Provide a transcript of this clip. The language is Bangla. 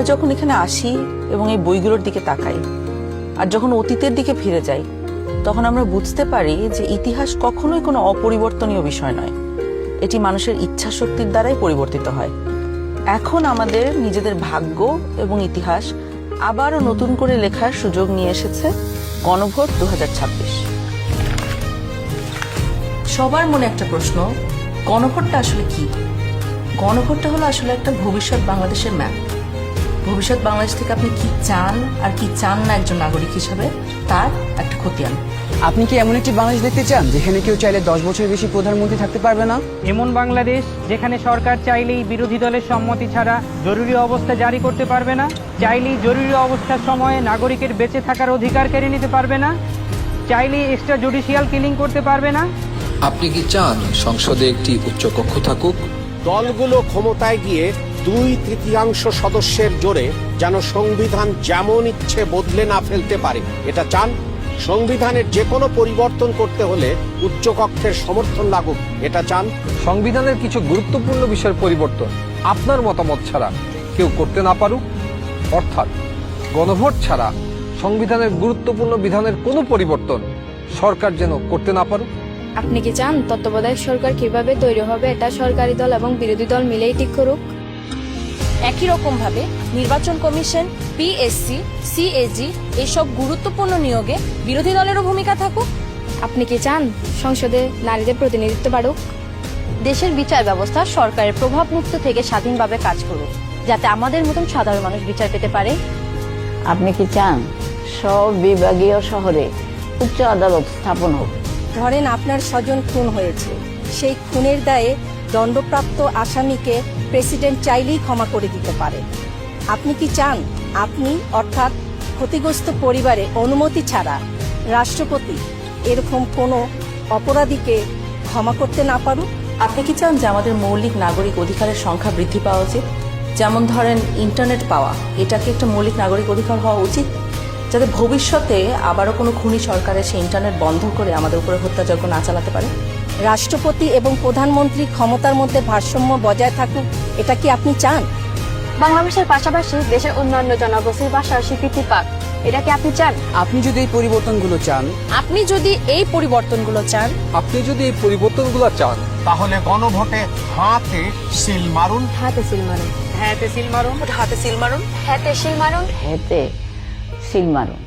যখন এখানে আসি এবং এই বইগুলোর দিকে তাকাই আর যখন অতীতের দিকে ফিরে যাই, তখন আমরা বুঝতে পারি যে ইতিহাস কখনোই কোনো অপরিবর্তনীয় বিষয় নয়। এটি মানুষের ইচ্ছা শক্তির দ্বারাই পরিবর্তিত হয়। এখন আমাদের নিজেদের ভাগ্য এবং ইতিহাস আবারও নতুন করে লেখার সুযোগ নিয়ে এসেছে গণভোট 2026। সবার মনে একটা প্রশ্ন, গণভোটটা আসলে কি? গণভোটটা হলো আসলে একটা ভবিষ্যৎ বাংলাদেশের ম্যাপ। ভবিষ্যৎ বাংলাদেশ থেকে আপনি কি চান আর কি চান না একজন নাগরিক হিসেবে, তার একটা খতিয়ান। আপনি কি এমন একটি বাংলাদেশ দেখতে চান যেখানে কেউ চাইলে 10 বছরের বেশি প্রধানমন্ত্রী থাকতে পারবে না? এমন বাংলাদেশ যেখানে সরকার চাইলেই বিরোধী দলের সম্মতি ছাড়া জরুরি অবস্থা জারি করতে পারবে না, চাইলেই জরুরি অবস্থার সময়ে নাগরিকের বেঁচে থাকার অধিকার কেড়ে নিতে পারবে না, চাইলেই এক্সট্রা জুডিশিয়াল কিলিং করতে পারবে না? আপনি কি চান সংসদে একটি উচ্চকক্ষ থাকুক? দলগুলো ক্ষমতায় গিয়ে 2/3 সদস্যের জোরে যেন সংবিধান যেমন ইচ্ছে বদলে না ফেলতে পারে, এটা চান? সংবিধানের যে কোনো পরিবর্তন করতে হলে উচ্চকক্ষের সমর্থন লাগুক, এটা চান? সংবিধানের কিছু গুরুত্বপূর্ণ বিষয়ের পরিবর্তন আপনার মতামত ছাড়া কেউ করতে না পারুক, অর্থাৎ গণভোট ছাড়া সংবিধানের গুরুত্বপূর্ণ বিধানের কোনো পরিবর্তন সরকার যেন করতে না পারুক। আপনি কি চান তত্ত্বাবধায়ক সরকার কিভাবে তৈরি হবে এটা সরকারি দল এবং বিরোধী দল মিলেই ঠিক করুক? একই রকম ভাবে নির্বাচন কমিশন, পিএসসি, সিএজি এসব গুরুত্বপূর্ণ নিয়োগে বিরোধী দলেরও ভূমিকা থাকুক? আপনি কি চান সংসদে নারীদের প্রতিনিধিত্ব বাড়ুক? দেশের বিচার ব্যবস্থা সরকারের প্রভাব মুক্ত থেকে স্বাধীনভাবে কাজ করুক, যাতে আমাদের মতন সাধারণ মানুষ বিচার পেতে পারে? আপনি কি চান সব বিভাগীয় শহরে উচ্চ আদালত স্থাপন হোক? ধরেন আপনার স্বজন খুন হয়েছে, সেই খুনের দায়ে দণ্ডপ্রাপ্ত আসামিকে প্রেসিডেন্ট চাইলেই ক্ষমা করে দিতে পারে। আপনি কি চান আপনি অর্থাৎ ক্ষতিগ্রস্ত পরিবারে অনুমতি ছাড়া রাষ্ট্রপতি এরকম কোনো অপরাধীকে ক্ষমা করতে না পারুক? আপনি কি চান যে আমাদের মৌলিক নাগরিক অধিকারের সংখ্যা বৃদ্ধি পাওয়া উচিত? যেমন ধরেন ইন্টারনেট পাওয়া, এটাকে একটা মৌলিক নাগরিক অধিকার হওয়া উচিত, যাতে ভবিষ্যতে আবারও কোনো খুনি সরকারের সেই ইন্টারনেট বন্ধ করে আমাদের উপরে হত্যাযজ্ঞ না চালাতে পারে। রাষ্ট্রপতি এবং প্রধানমন্ত্রী ক্ষমতার মধ্যে ভারসাম্য বজায় থাকুক, এটা কি আপনি চান? বাংলা ভাষার পাশাপাশি দেশের অন্যান্য জনগোষ্ঠীর ভাষার স্বীকৃতি পাক, এটা কি আপনি চান? আপনি যদি এই পরিবর্তনগুলো চান, আপনি যদি এই পরিবর্তনগুলো চান, তাহলে গণভোটে হাতে সিল মারুন। হাতে সিল মারুন। হ্যাঁতে সিল মারুন, হাতে সিল মারুন, হাতে সিল মারুন, হেতে সিল মারুন।